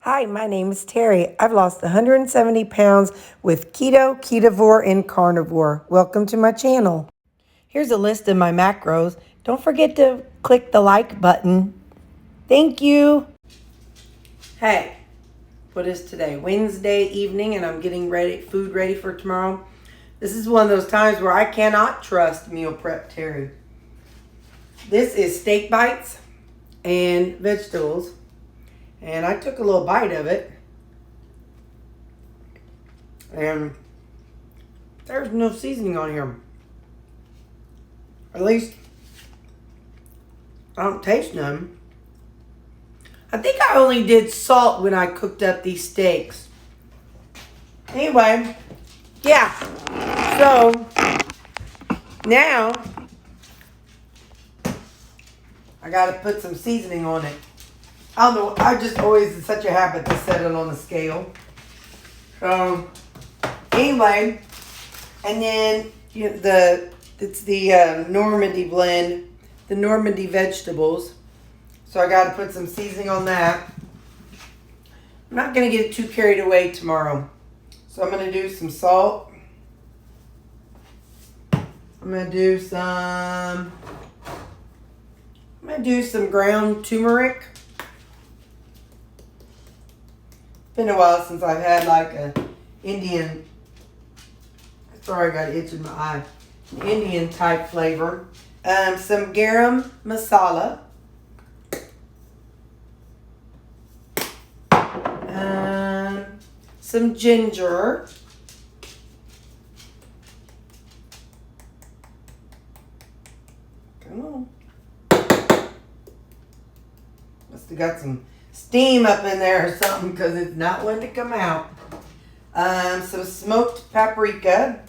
Hi, my name is Terry. I've lost 170 pounds with keto, ketovore, and carnivore. Welcome to my channel. Here's a list of my macros. Don't forget to click the like button. Thank you. Hey, what is today? Wednesday evening, and I'm getting food ready for tomorrow. This is one of those times where I cannot trust meal prep Terry. This is steak bites and vegetables. And I took a little bite of it. And there's no seasoning on here. At least I don't taste none. I think I only did salt when I cooked up these steaks. Anyway, yeah. So now I gotta put some seasoning on it. I don't know, I just always in such a habit to set it on the scale. So anyway, and then it's the Normandy blend, the Normandy vegetables. So I got to put some seasoning on that. I'm not going to get too carried away tomorrow. So I'm going to do some salt. I'm going to do some ground turmeric. It's been a while since I've had like a Indian, sorry, I got an itch in my eye, Indian type flavor. Some garam masala. Some ginger. Come on. Must have got some steam up in there or something because it's not wanting to come out. Some smoked paprika.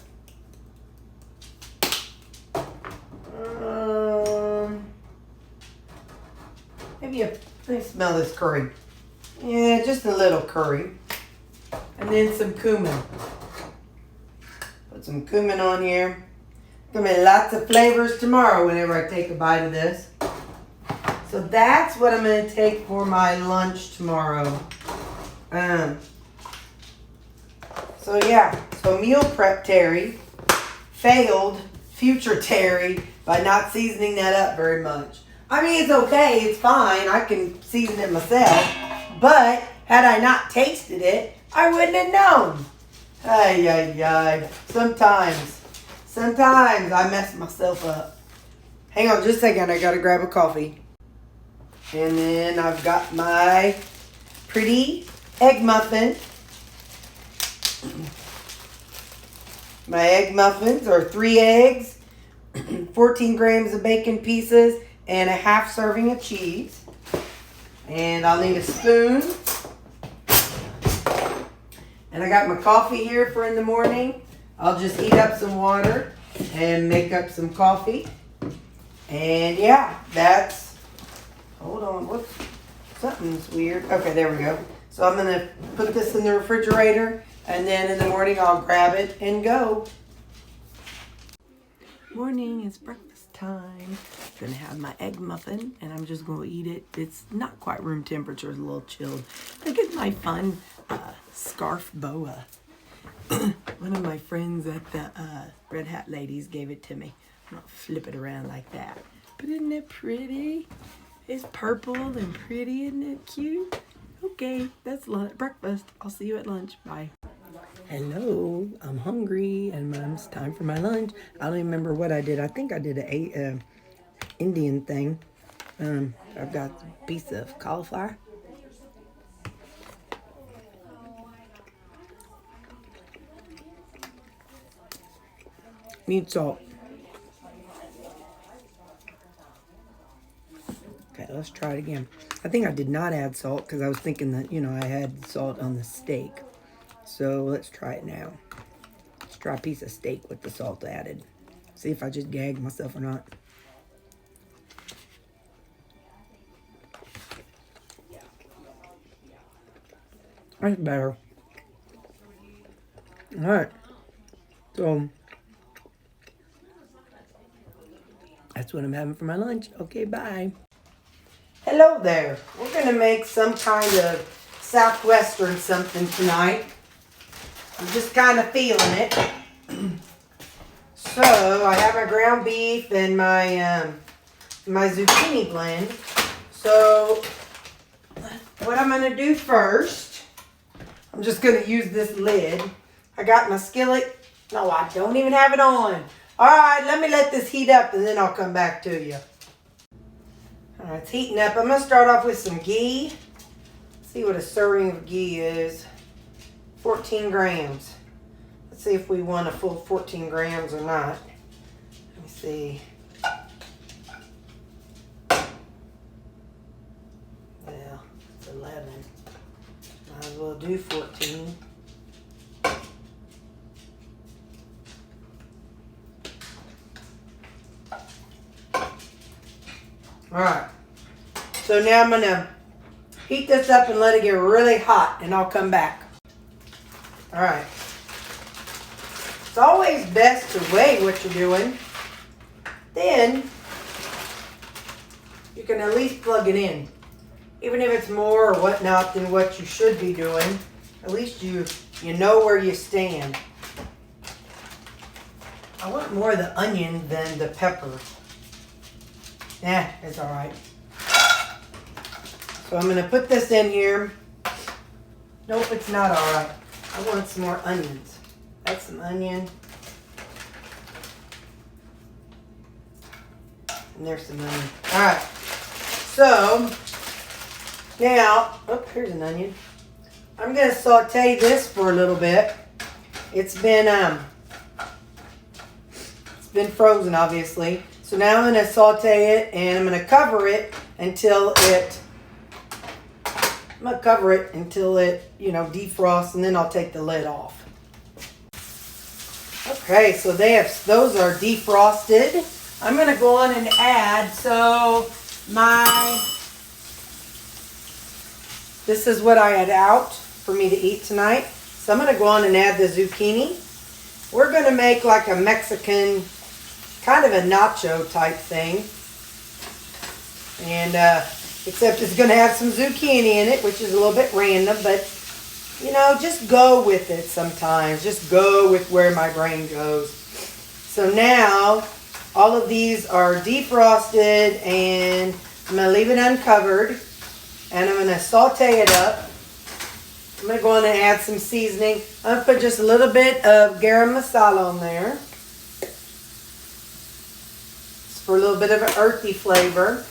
Let me smell this curry. Yeah, just a little curry. And then some cumin. Put some cumin on here. Gonna be lots of flavors tomorrow whenever I take a bite of this. So that's what I'm gonna take for my lunch tomorrow. So yeah, so meal prep Terry failed future Terry by not seasoning that up very much. I mean, it's okay, it's fine, I can season it myself, but had I not tasted it, I wouldn't have known. Ay, ay, ay. Sometimes I mess myself up. Hang on just a second, I gotta grab a coffee. And then I've got my pretty egg muffin. My egg muffins are 3 eggs, 14 grams of bacon pieces, and a half serving of cheese. And I'll need a spoon. And I got my coffee here for in the morning. I'll just heat up some water and make up some coffee. And yeah, hold on, something's weird. Okay, there we go. So I'm gonna put this in the refrigerator, and then in the morning I'll grab it and go. Morning, it's breakfast time. Gonna have my egg muffin, and I'm just gonna eat it. It's not quite room temperature, it's a little chilled. Look at my fun scarf boa. One of my friends at the Red Hat Ladies gave it to me. I'm gonna flip it around like that. But isn't it pretty? It's purple and pretty, isn't it cute? Okay, that's breakfast. I'll see you at lunch. Bye. Hello, I'm hungry and it's time for my lunch. I don't even remember what I did. I think I did a Indian thing. I've got a piece of cauliflower. Need salt. Okay, let's try it again. I think I did not add salt because I was thinking that, I had salt on the steak. So let's try it now. Let's try a piece of steak with the salt added. See if I just gag myself or not. That's better. Alright. So that's what I'm having for my lunch. Okay, bye. Hello there. We're going to make some kind of southwestern something tonight. I'm just kind of feeling it. So I have my ground beef and my my zucchini blend. So what I'm going to do first, I'm just going to use this lid. I got my skillet. No, I don't even have it on. All right, let this heat up and then I'll come back to you. All right, it's heating up. I'm going to start off with some ghee. See what a serving of ghee is. 14 grams. Let's see if we want a full 14 grams or not. Let me see. Well, it's 11. Might as well do 14. Alright, so now I'm going to heat this up and let it get really hot and I'll come back. Alright, it's always best to weigh what you're doing. Then you can at least plug it in. Even if it's more or whatnot than what you should be doing, at least you know where you stand. I want more of the onion than the pepper. Yeah, it's all right. So I'm going to put this in here. Nope, it's not all right. I want some more onions. That's some onion. And there's some onion. All right. So now, oh, here's an onion. I'm going to saute this for a little bit. It's been frozen, obviously. So now I'm going to saute it and I'm going to cover it until it, defrosts, and then I'll take the lid off. Okay, so those are defrosted. I'm going to go on and add, this is what I had out for me to eat tonight. So I'm going to go on and add the zucchini. We're going to make like a Mexican, kind of a nacho type thing. And except it's going to have some zucchini in it, which is a little bit random, but just go with it sometimes. Just go with where my brain goes. So now all of these are defrosted and I'm going to leave it uncovered and I'm going to saute it up. I'm going to go on and add some seasoning. I'm going to put just a little bit of garam masala on there. For a little bit of an earthy flavor.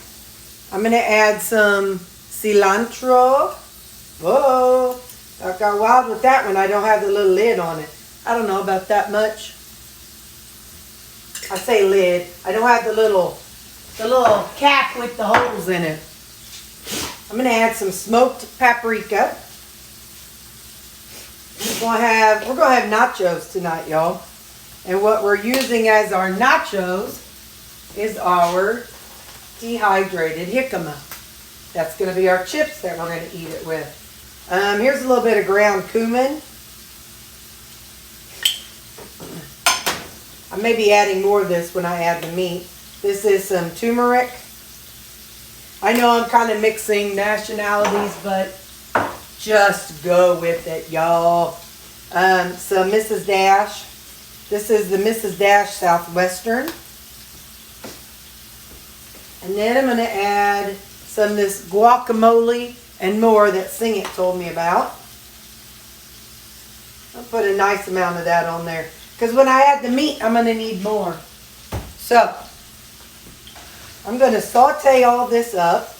I'm going to add some cilantro. Whoa, I got wild with that one. I don't have the little lid on it. I don't know about that much. I say lid. I don't have the little cap with the holes in it. I'm going to add some smoked paprika. We're going to have nachos tonight, y'all. And what we're using as our nachos is our dehydrated jicama. That's going to be our chips that we're going to eat it with. Here's a little bit of ground cumin. I may be adding more of this when I add the meat. This is some turmeric. I know I'm kind of mixing nationalities, but just go with it, y'all. Some Mrs. Dash. This is the Mrs. Dash Southwestern. And then I'm going to add some of this guacamole and more that Sing It told me about. I'll put a nice amount of that on there. Because when I add the meat, I'm going to need more. So, I'm going to saute all this up.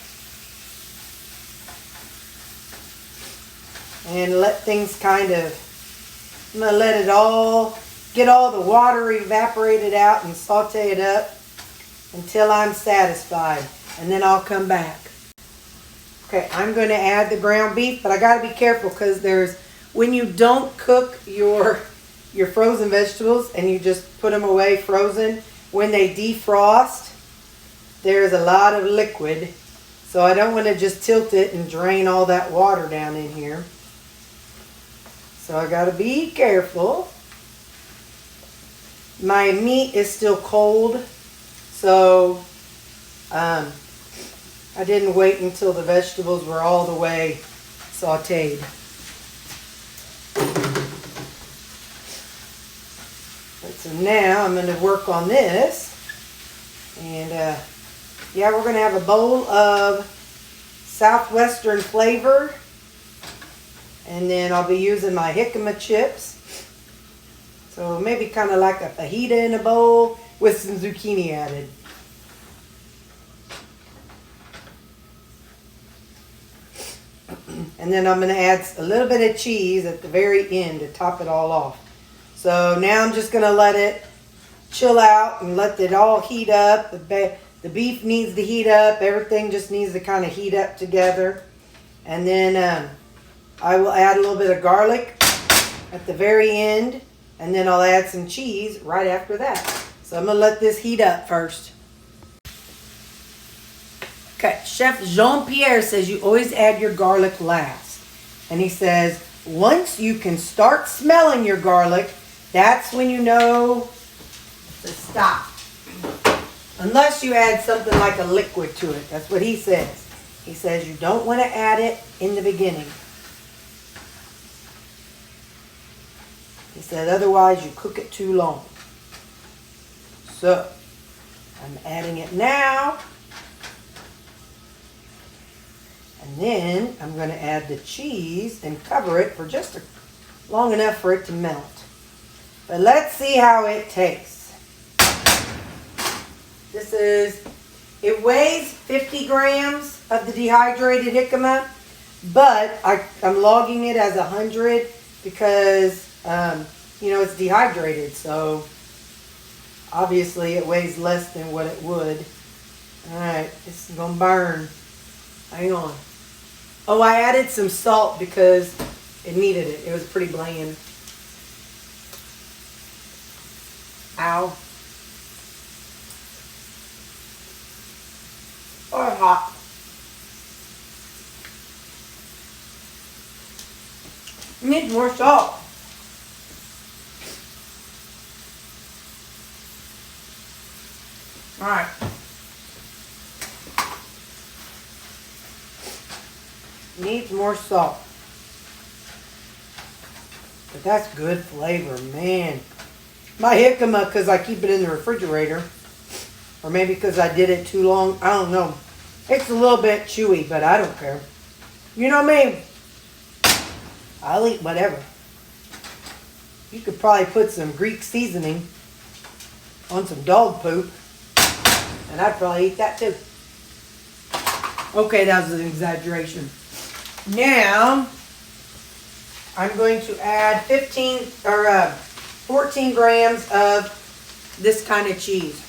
And let things I'm going to let it all, get all the water evaporated out and saute it up until I'm satisfied. And then I'll come back. Okay, I'm going to add the ground beef, but I got to be careful because when you don't cook your frozen vegetables and you just put them away frozen, when they defrost, there's a lot of liquid. So I don't want to just tilt it and drain all that water down in here. So I got to be careful. My meat is still cold, so I didn't wait until the vegetables were all the way sauteed. So now I'm going to work on this. And yeah, we're going to have a bowl of Southwestern flavor. And then I'll be using my jicama chips. So maybe kind of like a fajita in a bowl with some zucchini added. And then I'm going to add a little bit of cheese at the very end to top it all off. So now I'm just going to let it chill out and let it all heat up. The beef needs to heat up. Everything just needs to kind of heat up together. And then I will add a little bit of garlic at the very end. And then I'll add some cheese right after that. So I'm going to let this heat up first. Okay, Chef Jean-Pierre says you always add your garlic last. And he says, once you can start smelling your garlic, that's when you know to stop. Unless you add something like a liquid to it. That's what he says. He says you don't want to add it in the beginning. He said otherwise you cook it too long. So, I'm adding it now. And then I'm going to add the cheese and cover it for just long enough for it to melt. But let's see how it tastes. It weighs 50 grams of the dehydrated jicama, but I'm logging it as 100 because, it's dehydrated. So obviously it weighs less than what it would. All right, this is going to burn. Hang on. Oh, I added some salt because it needed it. It was pretty bland. Ow. Oh, hot. Needs more salt. All right. Needs more salt. But that's good flavor, man. My jicama, because I keep it in the refrigerator. Or maybe because I did it too long. I don't know. It's a little bit chewy, but I don't care. You know what I mean? I'll eat whatever. You could probably put some Greek seasoning on some dog poop. And I'd probably eat that too. Okay, that was an exaggeration. Now, I'm going to add 14 grams of this kind of cheese.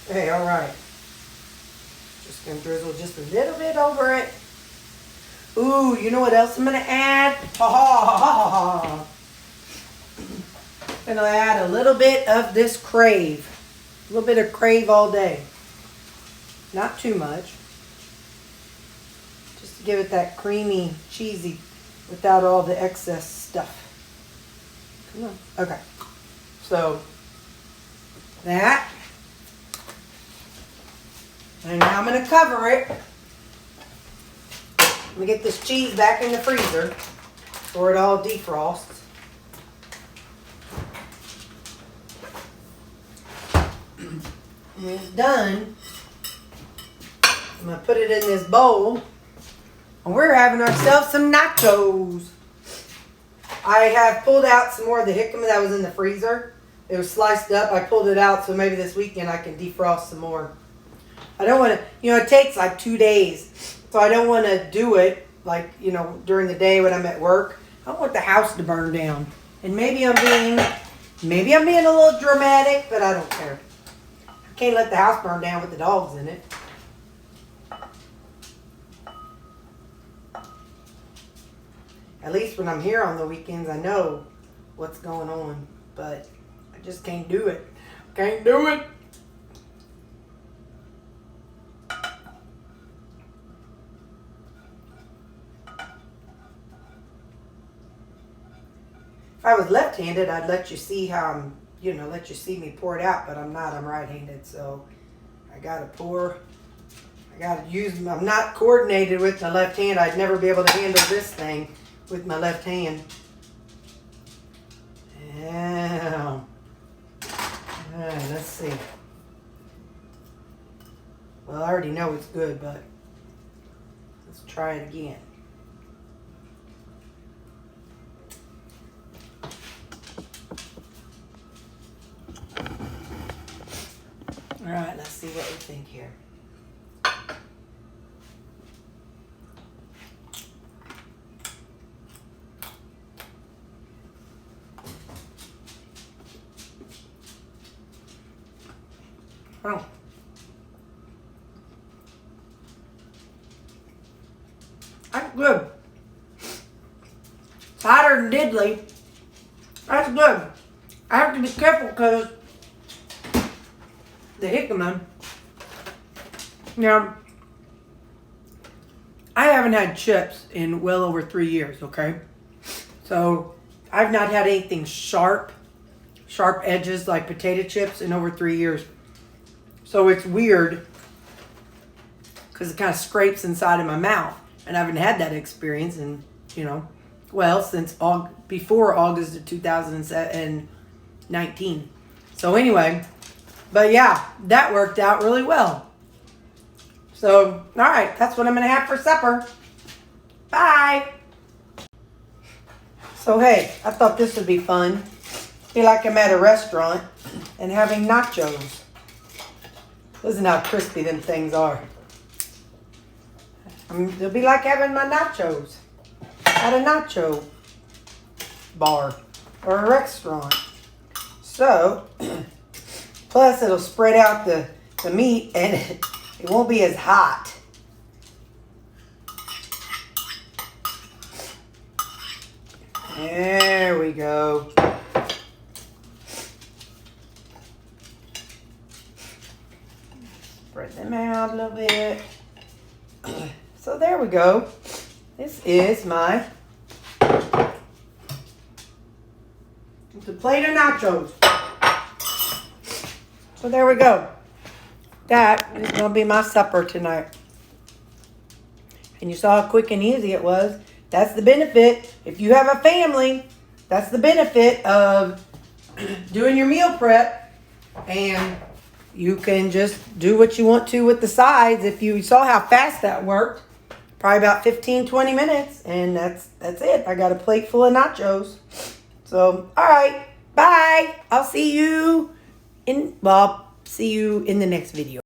Okay, all right. Just gonna drizzle just a little bit over it. Ooh, you know what else I'm gonna add? Ha ha ha ha ha. I'm gonna add a little bit of this Crave. A little bit of Crave all day. Not too much. Just to give it that creamy, cheesy, without all the excess stuff. Come on. Okay. So, that. And now I'm going to cover it. Let me get this cheese back in the freezer before it all defrosts. When it's done, I'm going to put it in this bowl. And we're having ourselves some nachos. I have pulled out some more of the jicama that was in the freezer. It was sliced up. I pulled it out so maybe this weekend I can defrost some more. I don't want to, it takes like 2 days. So I don't want to do it like, during the day when I'm at work. I don't want the house to burn down. And maybe I'm being a little dramatic, but I don't care. I can't let the house burn down with the dogs in it. At least when I'm here on the weekends, I know what's going on. But I just can't do it. Can't do it. I was left-handed, I'd let you see how I'm, you know, let you see me pour it out, but I'm not. I'm right-handed, so I gotta pour. I gotta use. I'm not coordinated with my left hand. I'd never be able to handle this thing with my left hand. Yeah. All right, let's see. Well, I already know it's good, but let's try it again. All right, let's see what we think here. Oh. That's good. It's hotter than diddly. That's good. I have to be careful because the jicama. Now, I haven't had chips in well over 3 years, okay? So, I've not had anything sharp edges like potato chips in over 3 years. So, it's weird because it kind of scrapes inside of my mouth. And I haven't had that experience in, you know, well, since before August of 2019. So, anyway, but yeah, that worked out really well. So, all right, that's what I'm going to have for supper. Bye. So, hey, I thought this would be fun. Feel like I'm at a restaurant and having nachos. Listen how crispy them things are. It'll be like having my nachos at a nacho bar or a restaurant. So, plus it'll spread out the meat and it won't be as hot. There we go. Spread them out a little bit. So there we go. This is my it's a plate of nachos. So there we go. That is going to be my supper tonight. And you saw how quick and easy it was. That's the benefit. If you have a family, that's the benefit of doing your meal prep. And you can just do what you want to with the sides. If you saw how fast that worked, probably about 15-20 minutes. And that's it. I got a plate full of nachos. So, all right. Bye. I'll see you in the next video.